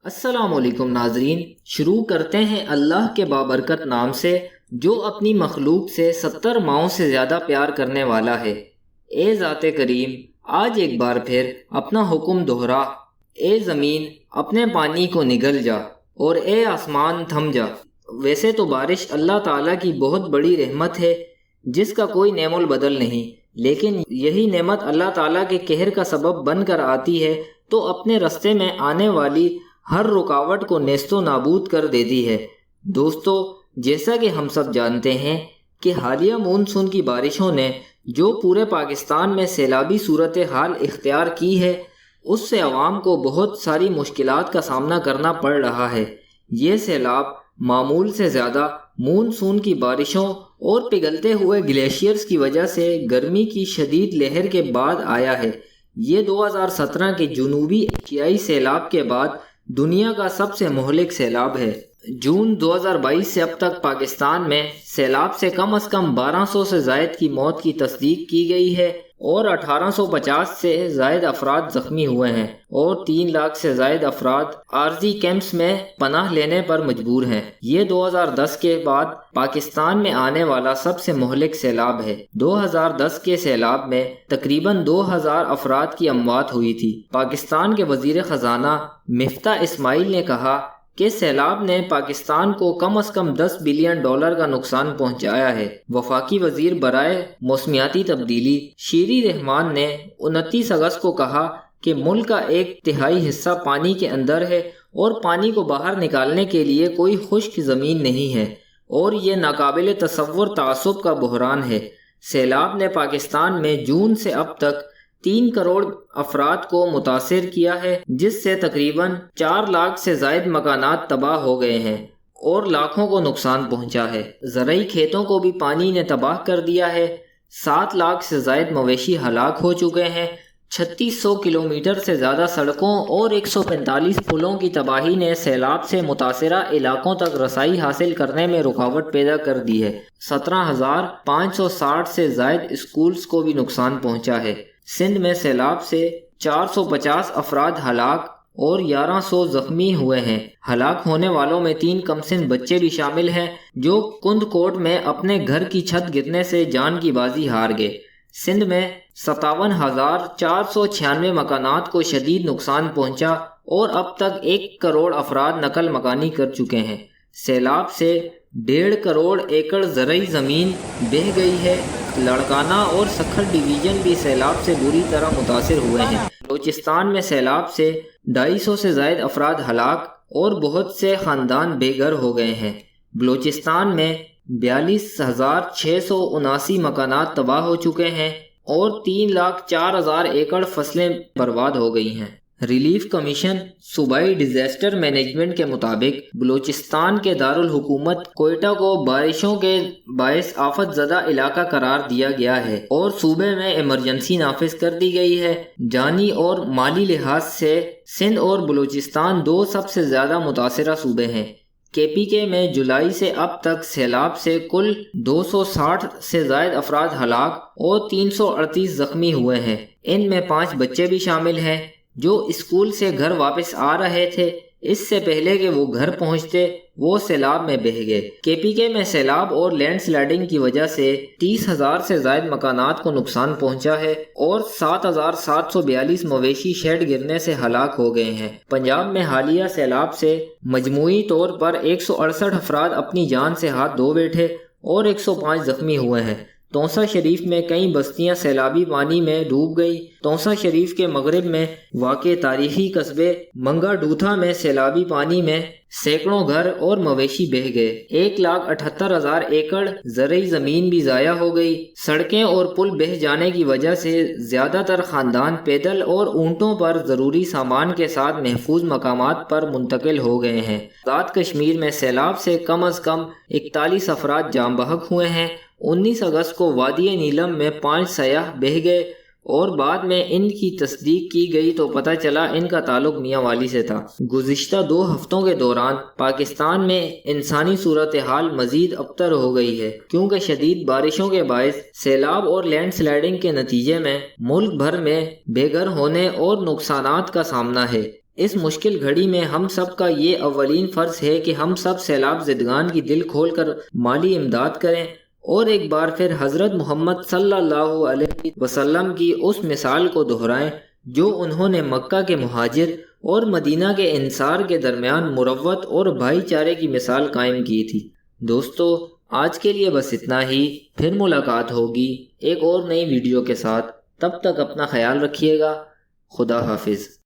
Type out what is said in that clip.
السلام علیکم ناظرین، شروع کرتے ہیں اللہ کے بابرکت نام سے جو اپنی مخلوق سے 70 ماؤں سے زیادہ پیار کرنے والا ہے۔ اے ذات کریم، آج ایک بار پھر اپنا حکم دہرا۔ اے زمین اپنے پانی کو نگل جا اور اے آسمان تھم جا۔ ویسے تو بارش اللہ تعالیٰ کی بہت بڑی رحمت ہے جس کا کوئی نعم البدل نہیں، لیکن یہی نعمت اللہ تعالیٰ کے قہر کا سبب بن کر آتی ہے تو اپنے رستے میں آنے والی ہر رکاوٹ کو نیست و نابود کر دیتی ہے۔ دوستو، جیسا کہ ہم سب جانتے ہیں کہ حالیہ مونسون کی بارشوں نے جو پورے پاکستان میں سیلابی صورتحال اختیار کی ہے، اس سے عوام کو بہت ساری مشکلات کا سامنا کرنا پڑ رہا ہے۔ یہ سیلاب معمول سے زیادہ مونسون کی بارشوں اور پگھلتے ہوئے گلیشیئرز کی وجہ سے گرمی کی شدید لہر کے بعد آیا ہے۔ یہ 2017 کے جنوبی ایشیائی سیلاب کے بعد دنیا کا سب سے مہلک سیلاب ہے۔ جون 2022 سے اب تک پاکستان میں سیلاب سے کم از کم 1200 سے زائد کی موت کی تصدیق کی گئی ہے اور 1850 سے زائد افراد زخمی ہوئے ہیں اور 3 لاکھ سے زائد افراد عارضی کیمپس میں پناہ لینے پر مجبور ہیں۔ یہ 2010 کے بعد پاکستان میں آنے والا سب سے مہلک سیلاب ہے۔ 2010 کے سیلاب میں تقریباً 2000 افراد کی اموات ہوئی تھی۔ پاکستان کے وزیر خزانہ مفتاح اسماعیل نے کہا کہ سیلاب نے پاکستان کو کم از کم $10 بلین کا نقصان پہنچایا ہے۔ وفاقی وزیر برائے موسمیاتی تبدیلی شیری رحمان نے 29 اگست کو کہا کہ ملک کا 1/3 حصہ پانی کے اندر ہے اور پانی کو باہر نکالنے کے لیے کوئی خشک زمین نہیں ہے اور یہ ناقابل تصور تعصب کا بحران ہے۔ سیلاب نے پاکستان میں جون سے اب تک 3 کروڑ افراد کو متاثر کیا ہے، جس سے تقریباً 4 لاکھ سے زائد مکانات تباہ ہو گئے ہیں اور لاکھوں کو نقصان پہنچا ہے۔ زرعی کھیتوں کو بھی پانی نے تباہ کر دیا ہے۔ 7 لاکھ سے زائد مویشی ہلاک ہو چکے ہیں۔ 3600 کلومیٹر سے زیادہ سڑکوں اور 145 پلوں کی تباہی نے سیلاب سے متاثرہ علاقوں تک رسائی حاصل کرنے میں رکاوٹ پیدا کر دی ہے۔ 17,560 سے زائد اسکولز کو بھی نقصان پہنچا ہے۔ سندھ میں سیلاب سے 450 افراد ہلاک اور 1100 زخمی ہوئے ہیں۔ ہلاک ہونے والوں میں 3 کمسن بچے بھی شامل ہیں جو کند کوٹ میں اپنے گھر کی چھت گرنے سے جان کی بازی ہار گئے۔ سندھ میں 57,496 مکانات کو شدید نقصان پہنچا اور اب تک 1 کروڑ افراد نقل مکانی کر چکے ہیں۔ سیلاب سے 1.5 کروڑ ایکڑ زرعی زمین بہہ گئی ہے۔ لڑکانہ اور سکھر ڈویژن بھی سیلاب سے بری طرح متاثر ہوئے ہیں۔ بلوچستان میں سیلاب سے 250 سے زائد افراد ہلاک اور بہت سے خاندان بے گھر ہو گئے ہیں۔ بلوچستان میں 42,679 مکانات تباہ ہو چکے ہیں اور 3,04,000 ایکڑ فصلیں برباد ہو گئی ہیں۔ ریلیف کمیشن صوبائی ڈیزاسٹر مینجمنٹ کے مطابق بلوچستان کے دارالحکومت کوئٹہ کو بارشوں کے باعث آفت زدہ علاقہ قرار دیا گیا ہے اور صوبے میں ایمرجنسی نافذ کر دی گئی ہے۔ جانی اور مالی لحاظ سے سندھ اور بلوچستان 2 سب سے زیادہ متاثرہ صوبے ہیں۔ KPK میں جولائی سے اب تک سیلاب سے کل 260 سے زائد افراد ہلاک اور 338 زخمی ہوئے ہیں۔ ان میں 5 بچے بھی شامل ہیں جو اسکول سے گھر واپس آ رہے تھے۔ اس سے پہلے کہ وہ گھر پہنچتے وہ سیلاب میں بہہ گئے۔ KPK میں سیلاب اور لینڈ سلائڈنگ کی وجہ سے 30,000 سے زائد مکانات کو نقصان پہنچا ہے اور 7,742 مویشی شیڈ گرنے سے ہلاک ہو گئے ہیں۔ پنجاب میں حالیہ سیلاب سے مجموعی طور پر 168 افراد اپنی جان سے ہاتھ دھو بیٹھے اور 105 زخمی ہوئے ہیں۔ تونسا شریف میں کئی بستیاں سیلابی پانی میں ڈوب گئی۔ تونسا شریف کے مغرب میں واقع تاریخی قصبے منگا ڈوتھا میں سیلابی پانی میں سینکڑوں گھر اور مویشی بہہ گئے۔ 1,78,000 ایکڑ زرعی زمین بھی ضائع ہو گئی۔ سڑکیں اور پل بہہ جانے کی وجہ سے زیادہ تر خاندان پیدل اور اونٹوں پر ضروری سامان کے ساتھ محفوظ مقامات پر منتقل ہو گئے ہیں۔ آزاد کشمیر میں سیلاب سے کم از کم 41 افراد جاں بحق ہوئے ہیں۔ 19 اگست کو وادی نیلم میں 5 سیاح بہہ گئے اور بعد میں ان کی تصدیق کی گئی تو پتہ چلا ان کا تعلق میاں والی سے تھا۔ گزشتہ 2 ہفتوں کے دوران پاکستان میں انسانی صورتحال مزید ابتر ہو گئی ہے کیونکہ شدید بارشوں کے باعث سیلاب اور لینڈ سلائڈنگ کے نتیجے میں ملک بھر میں بے گھر ہونے اور نقصانات کا سامنا ہے۔ اس مشکل گھڑی میں ہم سب کا یہ اولین فرض ہے کہ ہم سب سیلاب زدگان کی دل کھول کر مالی امداد کریں اور ایک بار پھر حضرت محمد صلی اللہ علیہ وسلم کی اس مثال کو دہرائیں جو انہوں نے مکہ کے مہاجر اور مدینہ کے انصار کے درمیان مروت اور بھائی چارے کی مثال قائم کی تھی۔ دوستو، آج کے لیے بس اتنا ہی، پھر ملاقات ہوگی ایک اور نئی ویڈیو کے ساتھ۔ تب تک اپنا خیال رکھیے گا۔ خدا حافظ۔